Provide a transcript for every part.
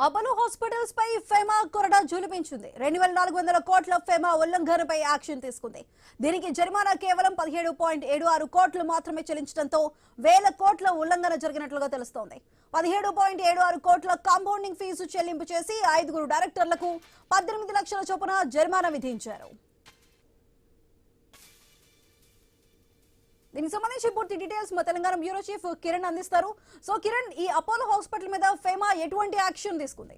Apollo hospitals పై FEMA కొరడా జూలిపించింది. 2400 కోట్ల FEMA ఉల్లంఘనపై action తీసుకుంది. దీనికి జరిమానా కేవలం 17.76 కోట్లు మాత్రమే చెల్లించడంతో వేల కోట్ల ఉల్లంఘన జరిగినట్లుగా తెలుస్తోంది. 17.76 కోట్ల కాంపౌండింగ్ ఫీజు చెల్లింపు చేసి 5 డైరెక్టర్లకు 18 లక్షల చొప్పున జరిమానా విధించారు. దీనికి సంబంధించి పూర్తి డీటెయిల్స్ మా తెలంగాణ బ్యూరో చీఫ్ కిరణ్ అందిస్తారు. సో కిరణ్, ఈ అపోలో హాస్పిటల్ మీద ఫెమా ఎటువంటి యాక్షన్ తీసుకుంది?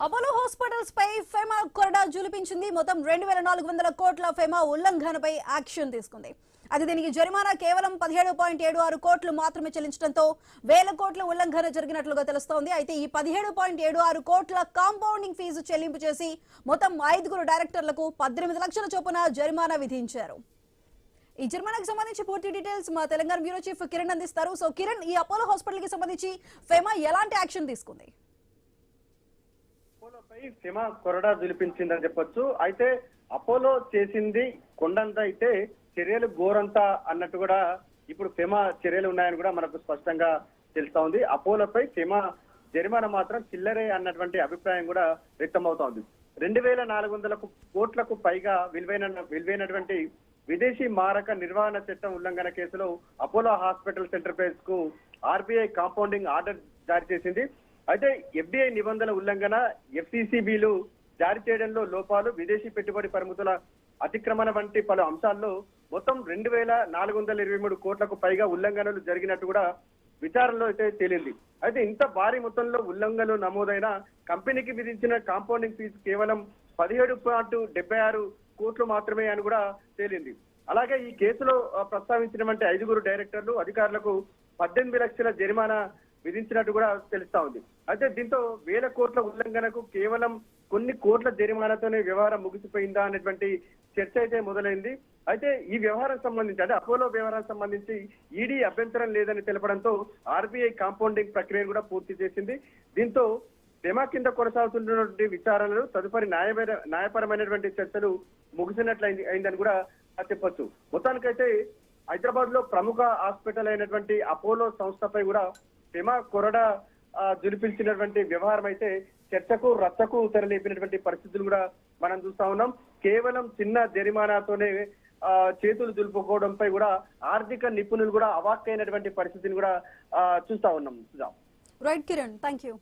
అపోలో హాస్పిటల్స్ పై ఫెమా కొరడా జూలిపించింది. మొత్తం 2400 కోట్ల ఫెమా ఉల్లంఘనపై యాక్షన్ తీసుకుంది. అది దీనికి జరిమానా కేవలం 17.76 కోట్లు మాత్రమే చెల్లించడంతో వేల కోట్ల ఉల్లంఘన జరిగినట్లుగా తెలుస్తోంది. అయితే ఈ 17.76 కోట్ల కాంపౌండింగ్ ఫీజు చెల్లింపు చేసి మొత్తం 5 డైరెక్టర్లకు 18 లక్షల చొప్పున జరిమానా విధించారు. ఈ జరిమానాకు సంబంధించి పూర్తి డీటెయిల్స్ మా తెలంగాణ బ్యూరో చీఫ్ కిరణ్ అందిస్తారు. సో కిరణ్, ఈ అపోలో హాస్పిటల్ కి సంబంధించి ఫెమా ఎలాంటి యాక్షన్ తీసుకుంది? అపోలోపై ఫెమా కొరడా జులిపించిందని చెప్పొచ్చు. అయితే అపోలో చేసింది కొండంత అయితే చర్యలు గోరంతా అన్నట్టు కూడా ఇప్పుడు ఫెమా చర్యలు ఉన్నాయని కూడా మనకు స్పష్టంగా తెలుస్తా ఉంది. అపోలోపై ఫెమా జరిమానా మాత్రం చిల్లరే అన్నటువంటి అభిప్రాయం కూడా వ్యక్తం అవుతా ఉంది. 2400 కోట్లకు పైగా విలువైనటువంటి విదేశీ మారక నిర్వహణ చట్టం ఉల్లంఘన కేసులో అపోలో హాస్పిటల్స్ ఎంటర్ప్రైజ్ కు ఆర్బీఐ కాంపౌండింగ్ ఆర్డర్ జారీ చేసింది. అయితే ఎఫ్డిఐ నిబంధనల ఉల్లంఘన, ఎఫ్సిసిబిలు జారీ చేయడంలో లోపాలు, విదేశీ పెట్టుబడి పరిమితుల అతిక్రమణ వంటి పలు అంశాల్లో మొత్తం 2423 కోట్లకు పైగా ఉల్లంఘనలు జరిగినట్టు కూడా విచారణలో అయితే తేలింది. అయితే ఇంత భారీ మొత్తంలో ఉల్లంఘనలు నమోదైన కంపెనీకి విధించిన కాంపౌండింగ్ ఫీజు కేవలం 17.76 కోట్లు మాత్రమే అని కూడా తేలింది. అలాగే ఈ కేసులో ప్రస్తావించినటువంటి 5 డైరెక్టర్లు, అధికారులకు 18 లక్షల జరిమానా విధించినట్టు కూడా తెలుస్తా ఉంది. అయితే దీంతో వేల కోట్ల ఉల్లంఘనకు కేవలం కొన్ని కోట్ల జరిమానాతోనే వ్యవహారం ముగిసిపోయిందా అనేటువంటి చర్చ అయితే మొదలైంది. అయితే ఈ వ్యవహారం సంబంధించి అంటే అపోలో వ్యవహారం సంబంధించి ఈడీ అభ్యంతరం లేదని తెలపడంతో ఆర్బీఐ కాంపౌండింగ్ ప్రక్రియను కూడా పూర్తి చేసింది. దీంతో ఫెమా కింద కొనసాగుతున్నటువంటి విచారణలు తదుపరి న్యాయపరమైనటువంటి చర్చలు ముగిసినట్లు అయిందని కూడా చెప్పొచ్చు. మొత్తానికైతే హైదరాబాద్ లో ప్రముఖ హాస్పిటల్ అయినటువంటి అపోలో సంస్థపై కూడా ఫెమా కొరడా జులిపించినటువంటి వ్యవహారం అయితే చర్చకు రచ్చకు తెరలేపినటువంటి పరిస్థితులు కూడా మనం చూస్తా ఉన్నాం. కేవలం చిన్న జరిమానాతోనే చేతులు దులుపుకోవడంపై కూడా ఆర్థిక నిపుణులు కూడా అవాక్కైనటువంటి పరిస్థితిని కూడా చూస్తా ఉన్నాం. Right Kiran, thank you.